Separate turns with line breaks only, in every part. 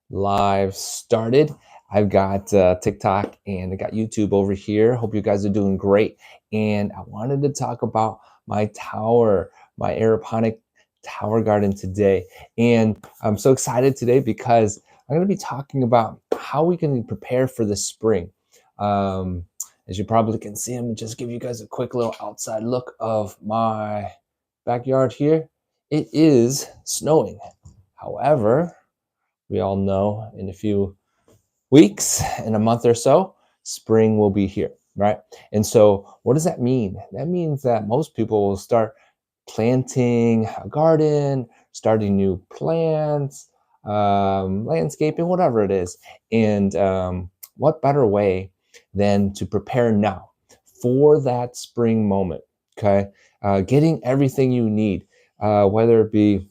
live started. I've got TikTok and I got YouTube over here. Hope you guys are doing great. And I wanted to talk about my tower, my aeroponic tower garden today. And I'm so excited today because I'm going to be talking about how we can prepare for the spring. Um, as you probably can see, I'm just give you guys a quick little outside look of my backyard here. It is snowing. However, we all know in a few weeks, in a month or so, spring will be here, right? And so, what does that mean? That means that most people will start planting a garden, starting new plants, landscaping, whatever it is. And what better way than to prepare now for that spring moment? Okay, getting everything you need, whether it be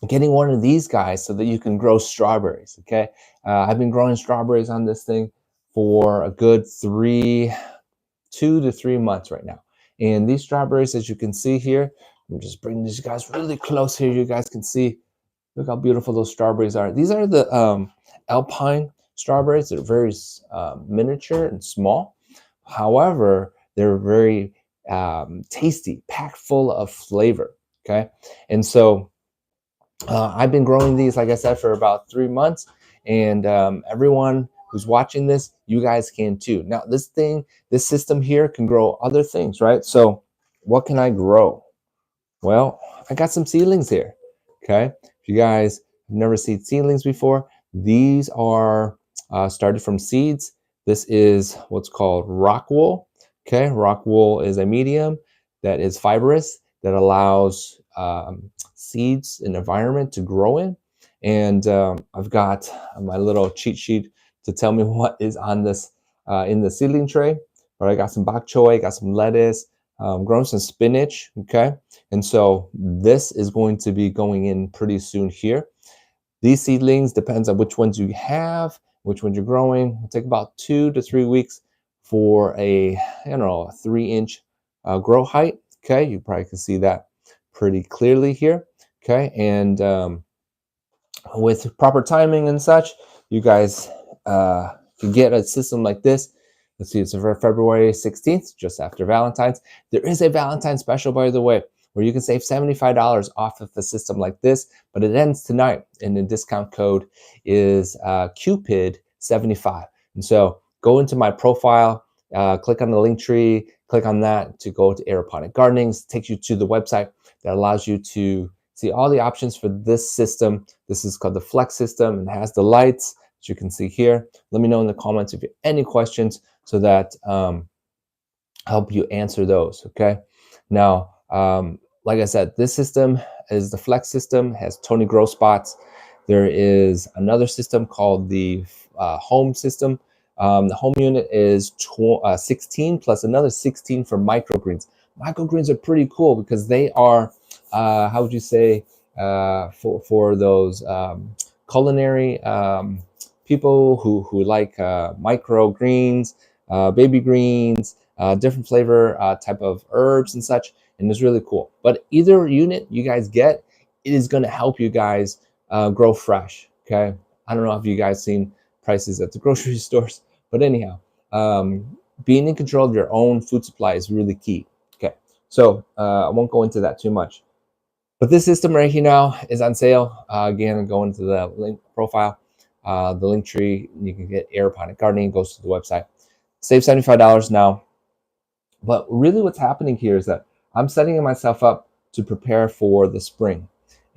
getting one of these guys so that you can grow strawberries. Okay, I've been growing strawberries on this thing for a good 2 to 3 months right now. And these strawberries, as you can see here, I'm just bringing these guys really close here. You guys can see, look how beautiful those strawberries are. These are the Alpine strawberries. They're very miniature and small. However, they're very tasty, packed full of flavor. Okay, and so I've been growing these, like I said, for about 3 months, and everyone who's watching this, you guys can too. Now, this system here can grow other things, right? So, what can I grow? Well, I got some seedlings here. Okay, if you guys have never seen seedlings before, these are started from seeds. This is what's called rock wool. Okay, rock wool is a medium that is fibrous that allows seeds and environment to grow in. And I've got my little cheat sheet to tell me what is on this in the seedling tray. But I got some bok choy, got some lettuce, grown some spinach. Okay, and so this is going to be going in pretty soon here. These seedlings depends on which ones you have, which ones you're growing. It'll take about 2 to 3 weeks for a 3-inch grow height. Okay, you probably can see that pretty clearly here. Okay, and with proper timing and such, you guys can get a system like this. Let's see, it's for February 16th, just after Valentine's. There is a Valentine's special, by the way, where you can save $75 off of the system like this, but it ends tonight, and the discount code is Cupid75. And so go into my profile, click on the link tree, click on that to go to Aeroponic Gardening. It takes you to the website that allows you to see all the options for this system. This is called the Flex system and has the lights, as you can see here. Let me know in the comments if you have any questions so that help you answer those. Okay. Now, like I said, this system is the Flex system, has Tony grow spots. There is another system called the Home system. The home unit is 16 plus another 16 for microgreens. Microgreens are pretty cool because they are, how would you say, for those culinary people who like microgreens, baby greens, different flavor type of herbs and such, and it's really cool. But either unit you guys get, it is going to help you guys grow fresh. Okay, I don't know if you guys seen prices at the grocery stores, but anyhow, being in control of your own food supply is really key. Okay, so I won't go into that too much. But this system right here now is on sale. Again, go into the link profile, the link tree. You can get Aeroponic Gardening. Goes to the website. Save $75 now. But really, what's happening here is that I'm setting myself up to prepare for the spring,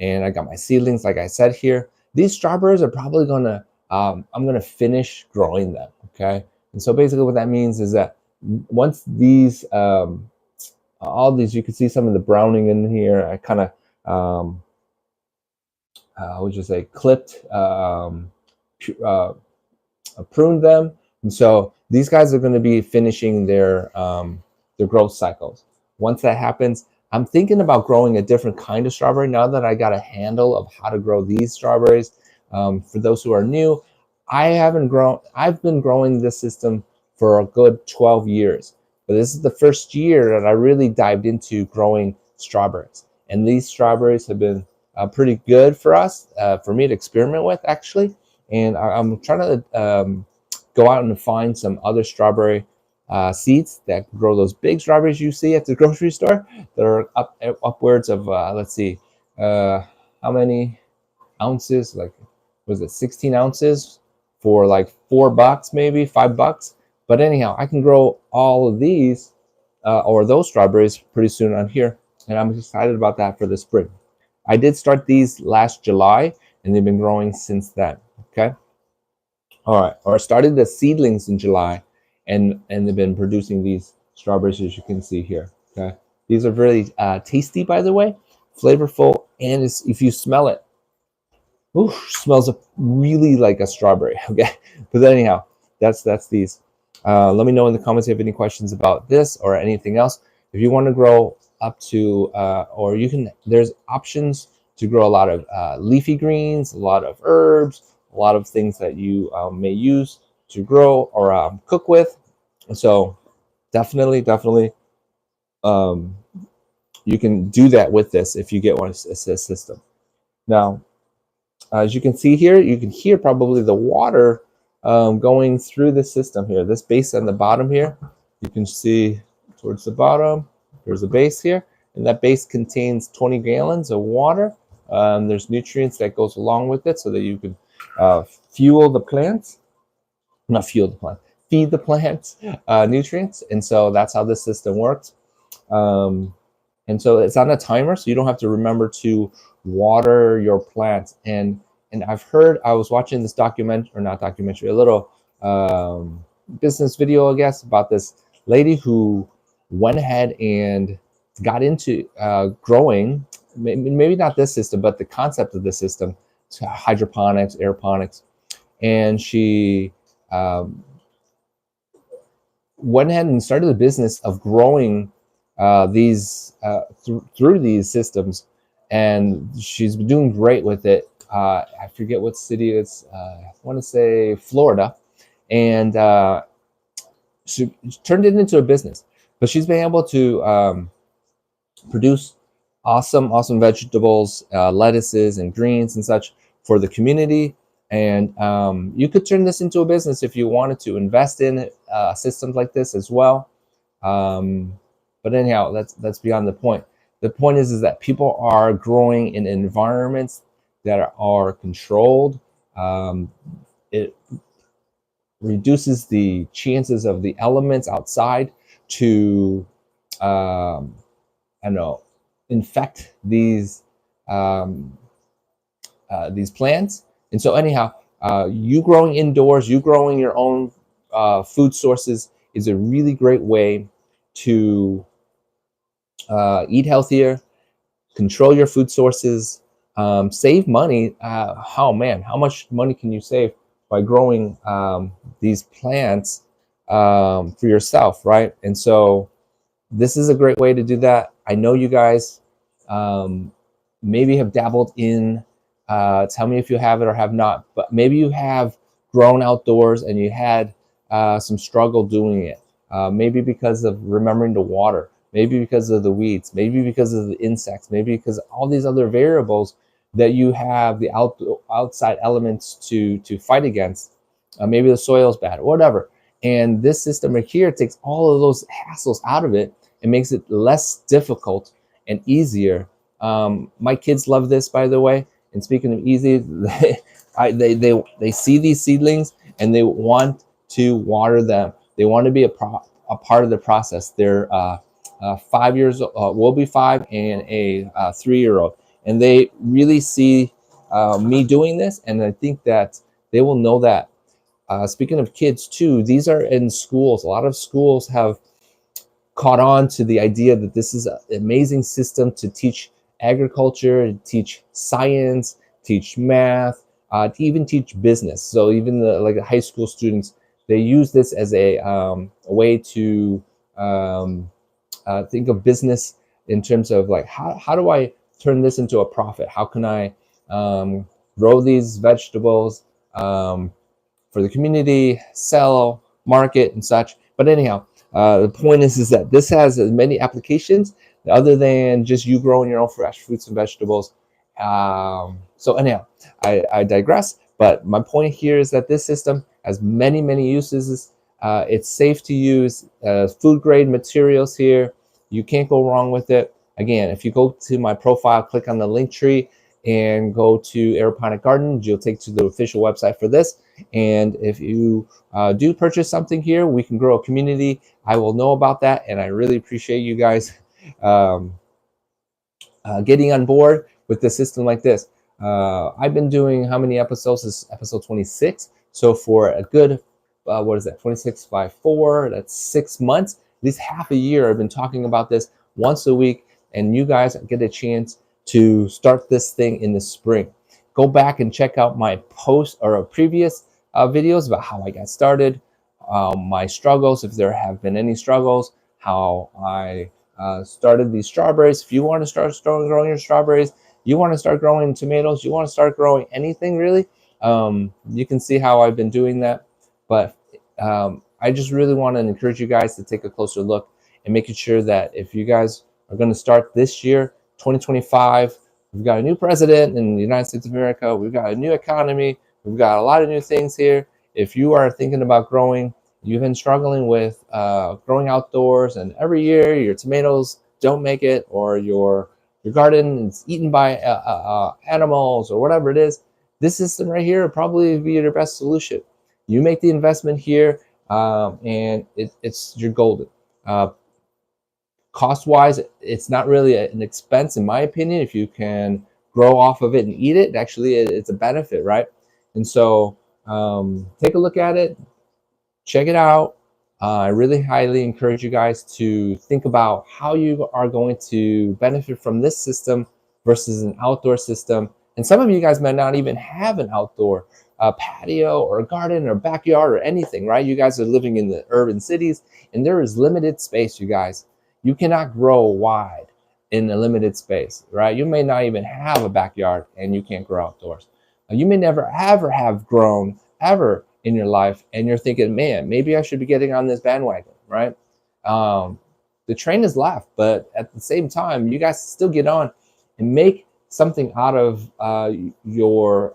and I got my seedlings, like I said here. These strawberries are probably gonna. I'm gonna finish growing them. Okay, and so basically, what that means is that once these all these, you can see some of the browning in here. I kind of would you say clipped, pruned them, and so these guys are going to be finishing their growth cycles. Once that happens, I'm thinking about growing a different kind of strawberry now that I got a handle of how to grow these strawberries. For those who are new, I've been growing this system for a good 12 years. But this is the first year that I really dived into growing strawberries. And these strawberries have been pretty good for us, for me to experiment with, actually. and I'm trying to go out and find some other strawberry seeds that grow those big strawberries you see at the grocery store that are upwards of let's see, how many ounces? Like, was it 16 ounces for like $4, maybe $5? But anyhow, I can grow all of these or those strawberries pretty soon on here, and I'm excited about that for the spring. I did start these last July, and they've been growing since then. Okay. All right. Or I started the seedlings in July, and they've been producing these strawberries as you can see here. Okay. These are very tasty, by the way, flavorful, and if you smell it, ooh, smells really like a strawberry. Okay. But anyhow, that's these. Let me know in the comments if you have any questions about this or anything else. If you want to grow up to, or you can, there's options to grow a lot of leafy greens, a lot of herbs, a lot of things that you may use to grow or cook with. So definitely, um, you can do that with this if you get one assist system. Now, as you can see here, you can hear probably the water going through the system here. This base on the bottom here, you can see towards the bottom, there's a base here, and that base contains 20 gallons of water. There's nutrients that goes along with it so that you can fuel the plants, not fuel the plant, feed the plants nutrients. And so that's how this system works. And so it's on a timer, so you don't have to remember to water your plants. And I've heard, I was watching this documentary, or not documentary, a little business video, I guess, about this lady who went ahead and got into growing, maybe not this system, but the concept of the system, hydroponics, aeroponics. And she went ahead and started a business of growing these through these systems, and she's been doing great with it. I forget what city it's. I want to say Florida, and she turned it into a business. But she's been able to produce awesome vegetables, lettuces, and greens and such for the community. And you could turn this into a business if you wanted to invest in systems like this as well. But anyhow, that's beyond the point. The point is that people are growing in environments that are controlled. It reduces the chances of the elements outside to, I don't know, infect these plants. And so anyhow, you growing indoors, you growing your own food sources is a really great way to eat healthier, control your food sources, save money. Oh man, how much money can you save by growing these plants for yourself, right? And so this is a great way to do that. I know you guys maybe have dabbled in, tell me if you have it or have not, but maybe you have grown outdoors and you had some struggle doing it. Maybe because of remembering to water, maybe because of the weeds, maybe because of the insects, maybe because of all these other variables that you have the outside elements to fight against. Maybe the soil's bad or whatever. And this system right here takes all of those hassles out of it and makes it less difficult and easier. My kids love this, by the way. And speaking of easy, they see these seedlings and they want to water them. They want to be a part of the process. They're 5 years, will be 5, and a 3-year-old. And they really see me doing this, and I think that they will know that. Speaking of kids too, these are in schools. A lot of schools have caught on to the idea that this is an amazing system to teach agriculture, teach science, teach math, to even teach business. So even like high school students, they use this as a way to think of business in terms of like, how do I turn this into a profit? How can I grow these vegetables for the community, sell, market, and such? But anyhow, the point is that this has as many applications other than just you growing your own fresh fruits and vegetables. So anyhow, I digress. But my point here is that this system has many uses. It's safe to use, food grade materials here. You can't go wrong with it. Again, if you go to my profile, click on the link tree and go to Aeroponic Gardens, you'll take to the official website for this. And if you do purchase something here, we can grow a community. I will know about that, and I really appreciate you guys um, getting on board with the system like this. I've been doing how many episodes? This is episode 26. So for a good, what is that? 26 by 4. That's 6 months. At least half a year. I've been talking about this once a week, and you guys get a chance to start this thing in the spring. Go back and check out my post or previous videos about how I got started, my struggles, if there have been any struggles, how I started these strawberries. If you want to start growing your strawberries, you want to start growing tomatoes, you want to start growing anything really, you can see how I've been doing that. But I just really want to encourage you guys to take a closer look and making sure that if you guys are going to start this year, 2025, we've got a new president in the United States of America, we've got a new economy, we've got a lot of new things here. If you are thinking about growing, you've been struggling with growing outdoors, and every year your tomatoes don't make it, or your garden is eaten by animals or whatever it is, this system right here will probably be your best solution. You make the investment here, and it's your golden. Cost-wise, it's not really an expense, in my opinion. If you can grow off of it and eat it, actually, it's a benefit, right? And so take a look at it. Check it out. I really highly encourage you guys to think about how you are going to benefit from this system versus an outdoor system. And some of you guys might not even have an outdoor patio or a garden or backyard or anything, right? You guys are living in the urban cities, and there is limited space, you guys. You cannot grow wide in a limited space, right? You may not even have a backyard, and you can't grow outdoors. You may never ever have grown ever in your life, and you're thinking, man, maybe I should be getting on this bandwagon, right? The train has left, but at the same time, you guys still get on and make something out of your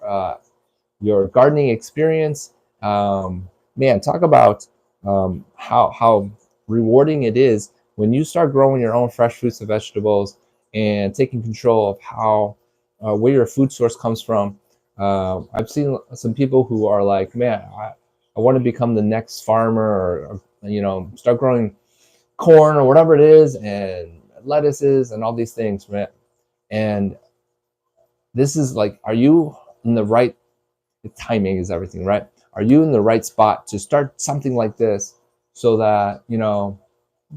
gardening experience. Man, talk about how rewarding it is when you start growing your own fresh fruits and vegetables and taking control of how where your food source comes from. I've seen some people who are like, man, I want to become the next farmer, or start growing corn or whatever it is, and lettuces and all these things, man. And this is like, are you in the right, the timing is everything, right? Are you in the right spot to start something like this so that,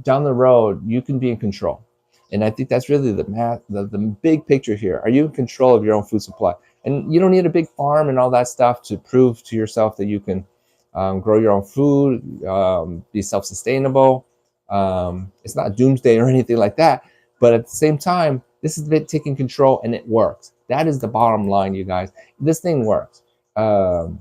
down the road, you can be in control? And I think that's really the big picture here. Are you in control of your own food supply? And you don't need a big farm and all that stuff to prove to yourself that you can grow your own food, be self-sustainable. It's not doomsday or anything like that. But at the same time, this is taking control, and it works. That is the bottom line, you guys. This thing works. You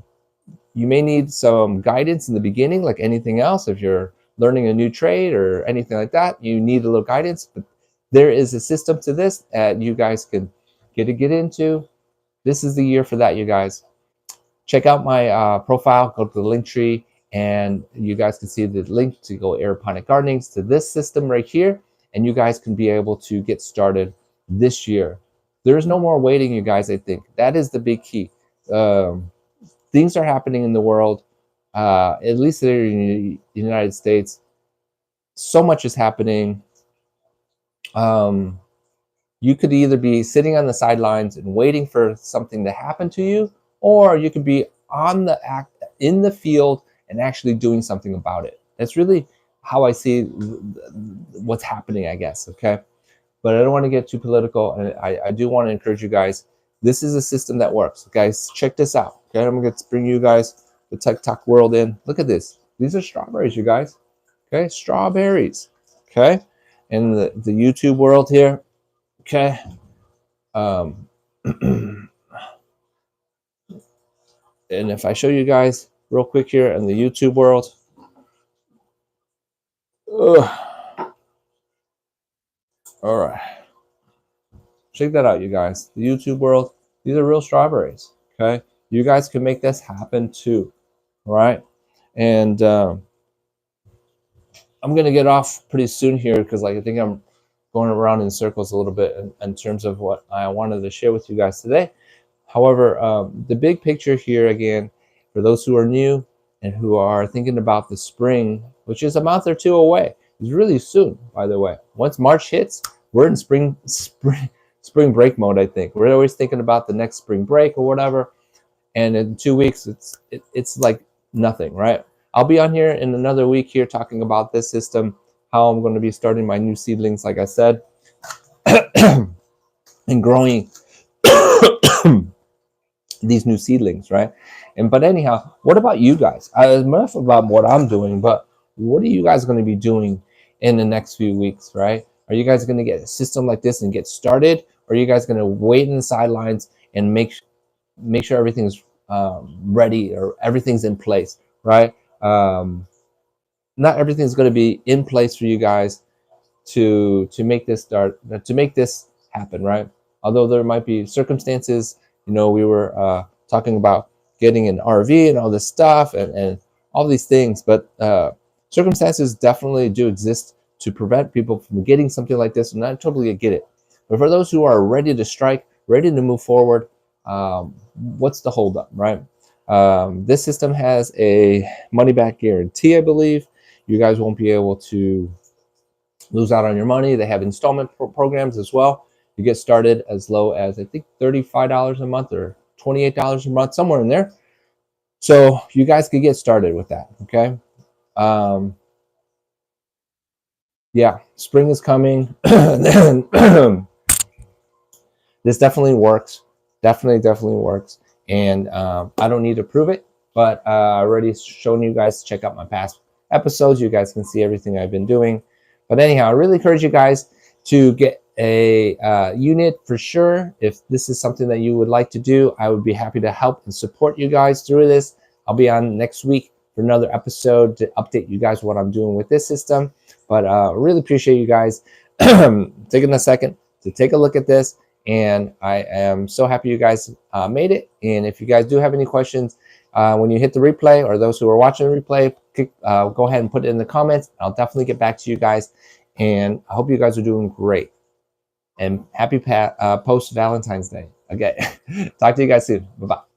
may need some guidance in the beginning, like anything else. If you're learning a new trade or anything like that, you need a little guidance. But there is a system to this that you guys can get into. This is the year for that, you guys. Check out my profile, go to the link tree, and you guys can see the link to go Aeroponic Gardenings to this system right here, and you guys can be able to get started this year. There's no more waiting, you guys. I think that is the big key. Things are happening in the world, at least here in the United States. So much is happening. You could either be sitting on the sidelines and waiting for something to happen to you, or you could be in the field and actually doing something about it. That's really how I see what's happening, I guess. Okay, but I don't want to get too political, and I do want to encourage you guys. This is a system that works, guys. Check this out. Okay, I'm going to bring you guys the TikTok world in. Look at this. These are strawberries, you guys. Okay, strawberries. Okay, and the YouTube world here. Okay. And if I show you guys real quick here in the YouTube world, all right, check that out, you guys. The YouTube world, these are real strawberries. Okay, You guys can make this happen too, right? And I'm gonna get off pretty soon here because like I think I'm going around in circles a little bit in terms of what I wanted to share with you guys today. However, the big picture here again, for those who are new and who are thinking about the spring, which is a month or two away, is really soon. By the way, once March hits, we're in spring break mode. I think we're always thinking about the next spring break or whatever, and in 2 weeks, it's like nothing, right? I'll be on here in another week here talking about this system, how I'm going to be starting my new seedlings, like I said, and growing these new seedlings, right? And but anyhow, what about you guys? Enough about what I'm doing, but what are you guys going to be doing in the next few weeks, right? Are you guys going to get a system like this and get started, or are you guys going to wait in the sidelines and make sure everything's ready or everything's in place, right? Not everything's going to be in place for you guys to make this start, to make this happen, right? Although there might be circumstances, we were talking about getting an RV and all this stuff and all these things, but circumstances definitely do exist to prevent people from getting something like this, and I totally get it. But for those who are ready to strike, ready to move forward, what's the holdup, right? This system has a money back guarantee, I believe. You guys won't be able to lose out on your money. They have installment programs as well. You get started as low as, I think, $35 a month or $28 a month, somewhere in there. So you guys could get started with that, okay? Yeah, spring is coming. This definitely works. Definitely works. And I don't need to prove it, but I already shown you guys to check out my past episodes. You guys can see everything I've been doing. But anyhow, I really encourage you guys to get a unit for sure. If this is something that you would like to do, I would be happy to help and support you guys through this. I'll be on next week for another episode to update you guys what I'm doing with this system. But really appreciate you guys taking a second to take a look at this. And I am so happy you guys made it. And if you guys do have any questions, when you hit the replay, or those who are watching the replay, go ahead and put it in the comments. I'll definitely get back to you guys. And I hope you guys are doing great. And happy post Valentine's Day. Okay. Talk to you guys soon. Bye-bye.